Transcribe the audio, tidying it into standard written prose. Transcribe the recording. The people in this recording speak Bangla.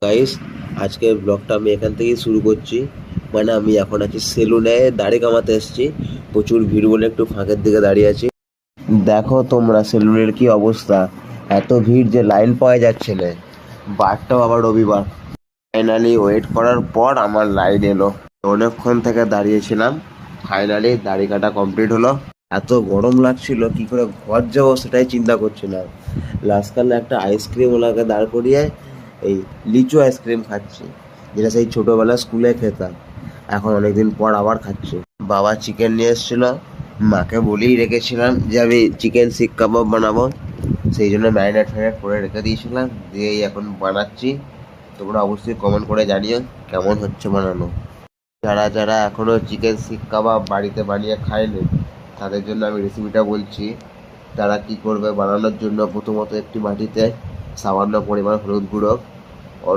গাইস, আজকের ব্লগটা আমি এখান থেকেই শুরু করছি। মানে আমি এখন আছি সেলুনে, দাড়ি কামাতে এসেছি। প্রচুর ভিড় বলে একটু ফাঁকের দিকে দাঁড়িয়ে আছি। দেখো তোমরা সেলুনের কি অবস্থা, এত ভিড় যে লাইন পাওয়া যাচ্ছে না। বারটাও আবার রবিবার। ফাইনালি ওয়েট করার পর আমার লাইন এলো। অনেকক্ষণ থেকে দাঁড়িয়েছিলাম, ফাইনালি দাড়ি কাটা কমপ্লিট হলো। এত গরম লাগছিল, কি করে ঘর যাবো সেটাই চিন্তা করছিলাম। লাস্টকালে একটা আইসক্রিম ওলাকে দাঁড় করিয়ে এই লিচু আইসক্রিম খাচ্ছি, যেটা সেই ছোটোবেলায় স্কুলে খেতাম। এখন অনেকদিন পর আবার খাচ্ছি। বাবা চিকেন নিয়ে এসেছিল, মাকে বলেই রেখেছিলাম যে আমি চিকেন শিক কাবাব বানাবো, সেই জন্য ম্যারিনেট ফ্যারিনেট করে রেখে দিয়েছিলাম। দিয়েই এখন বানাচ্ছি। তোমরা অবশ্যই কমেন্ট করে জানিও কেমন হচ্ছে বানানো। যারা যারা এখনও চিকেন শিক কাবাব বাড়িতে বানিয়ে খায়নি, তাদের জন্য আমি রেসিপিটা বলছি। তারা কি করবে বানানোর জন্য, প্রথমত একটি বাটিতে সামান্য পরিমাণ হলুদ গুঁড়ো,